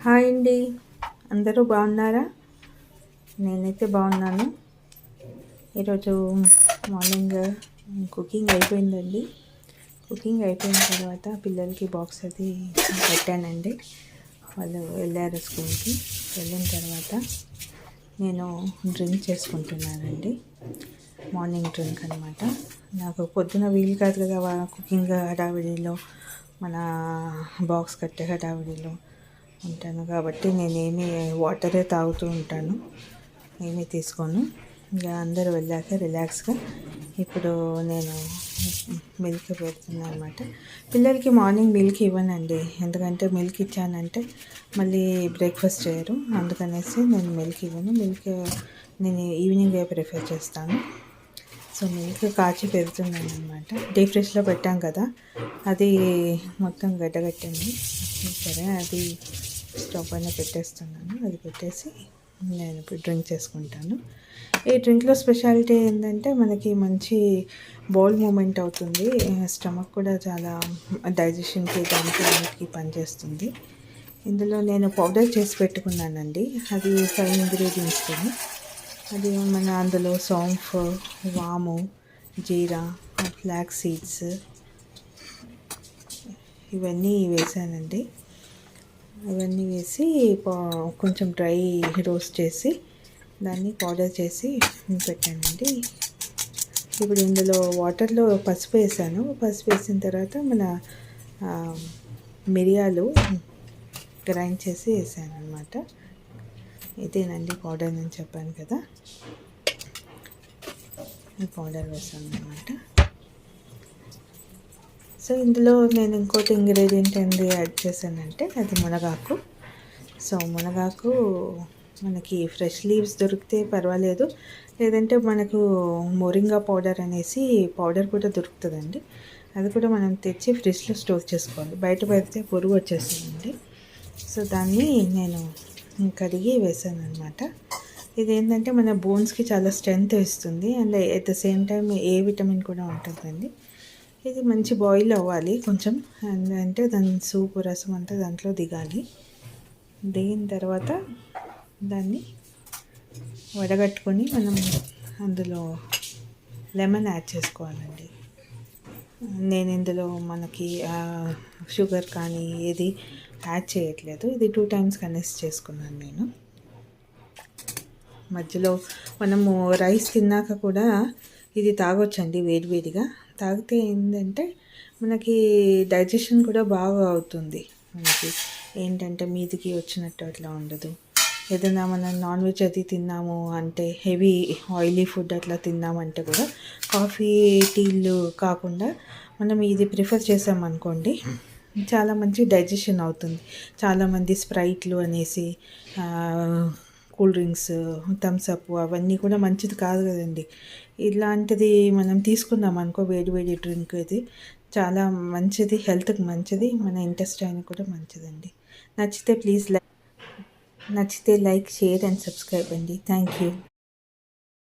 Hi అండి. అందరూ బాగున్నారా? నేనైతే బాగున్నాను. ఈరోజు మార్నింగ్ కుకింగ్ అయిపోయిందండి. కుకింగ్ అయిపోయిన తర్వాత పిల్లలకి బాక్స్ అది పెట్టానండి. వాళ్ళు వెళ్ళారు స్కూల్కి. వెళ్ళిన తర్వాత నేను డ్రింక్ చేసుకుంటున్నానండి. మార్నింగ్ డ్రింక్ అనమాట. నాకు పొద్దున వీలు కాదు కదా కుకింగ్ హడావిడిలో, మన బాక్స్ కట్టే హడావిడిలో ఉంటాను కాబట్టి నేనేమి వాటరే తాగుతూ ఉంటాను, ఏమీ తీసుకోను. ఇంకా అందరూ వెళ్ళాక రిలాక్స్గా ఇప్పుడు నేను మిల్క్ పెడుతున్నాను అనమాట. పిల్లలకి మార్నింగ్ మిల్క్ ఇవ్వనండి, ఎందుకంటే మిల్క్ ఇచ్చానంటే మళ్ళీ బ్రేక్ఫాస్ట్ చేయరు. అందుకనేసి నేను మిల్క్ ఇవ్వను. మిల్క్ నేను ఈవినింగే ప్రిఫర్ చేస్తాను. సో మిల్క్ కాచి పెడుతున్నాను అనమాట. డీప్ ఫ్రిడ్జ్లో పెట్టాం కదా, అది మొత్తం గడ్డగట్టింది. సరే, అది స్టవ్ పైన పెట్టేస్తున్నాను. అది పెట్టేసి నేను ఇప్పుడు డ్రింక్ చేసుకుంటాను. ఈ డ్రింక్లో స్పెషాలిటీ ఏంటంటే మనకి మంచి బౌల్ మూమెంట్ అవుతుంది. స్టమక్ కూడా చాలా డైజెషన్కి దానికి అన్నిటికీ పనిచేస్తుంది. ఇందులో నేను పౌడర్ చేసి పెట్టుకున్నానండి. అది 5 ఇంగ్రీడియంట్స్తో. అది మన అందులో సోంఫ్, వాము, జీరా, ఫ్లాక్స్ సీడ్స్ ఇవన్నీ వేసానండి. ఇవన్నీ వేసి కొంచెం డ్రై రోస్ట్ చేసి దాన్ని పౌడర్ చేసి పెట్టానండి. ఇప్పుడు ఇందులో వాటర్లో పసుపు వేసాను. పసుపు వేసిన తర్వాత మన మిరియాలు గ్రైండ్ చేసి వేసాను అనమాట. ఇదేనండి పౌడర్ అని చెప్పాను కదా, ఈ పౌడర్ వేసాను అనమాట. సో ఇందులో నేను ఇంకోటి ఇంగ్రీడియంట్ ఏంటి యాడ్ చేశానంటే అది మునగాకు. సో మునగాకు మనకి ఫ్రెష్ లీవ్స్ దొరికితే పర్వాలేదు, లేదంటే మనకు మోరింగా పౌడర్ అనేసి పౌడర్ కూడా దొరుకుతుందండి. అది కూడా మనం తెచ్చి ఫ్రిడ్జ్లో స్టోర్ చేసుకోవాలి. బయట పెడితే పురుగు వచ్చేస్తుందండి. సో దాన్ని నేను కడిగి వేసాను అనమాట. ఇదేంటంటే మన బోన్స్కి చాలా స్ట్రెంగ్త్ ఇస్తుంది and at the same time A vitamin కూడా ఉంటుందండి. ఇది మంచి బాయిల్ అవ్వాలి కొంచెం, అంటే దాని సూపు రసం అంతా దాంట్లో దిగాలి. దిగిన తర్వాత దాన్ని వడగట్టుకొని మనం అందులో లెమన్ యాడ్ చేసుకోవాలండి. నేను ఇందులో మనకి షుగర్ కానీ ఏది యాడ్ చేయట్లేదు. ఇది 2 times కనెక్ట్ చేసుకున్నాను నేను. మధ్యలో మనము రైస్ తిన్నాక కూడా ఇది తాగొచ్చండి వేడివేడిగా. తాగితే ఏంటంటే మనకి డైజెషన్ కూడా బాగా అవుతుంది. మనకి ఏంటంటే మీదికి వచ్చినట్టు అట్లా ఉండదు. ఏదైనా మనం నాన్ వెజ్ అది తిన్నాము అంటే, హెవీ ఆయిలీ ఫుడ్ అట్లా తిన్నామంటే కూడా కాఫీ టీలు కాకుండా మనం ఇది ప్రిఫర్ చేసామనుకోండి, చాలా మంచి డైజెషన్ అవుతుంది. చాలామంది స్ప్రైట్లు అనేసి కూల్ డ్రింక్స్, థమ్స్అప్ అవన్నీ కూడా మంచిది కాదు కదండి. ఇలాంటిది మనం తీసుకున్నాం అనుకో, వేడి డ్రింక్ ఇది చాలా మంచిది, హెల్త్కి మంచిది, మన ఇంటెస్టైన్ కూడా మంచిదండి. నచ్చితే లైక్, షేర్ అండ్ సబ్స్క్రైబ్ అండి. Thank you.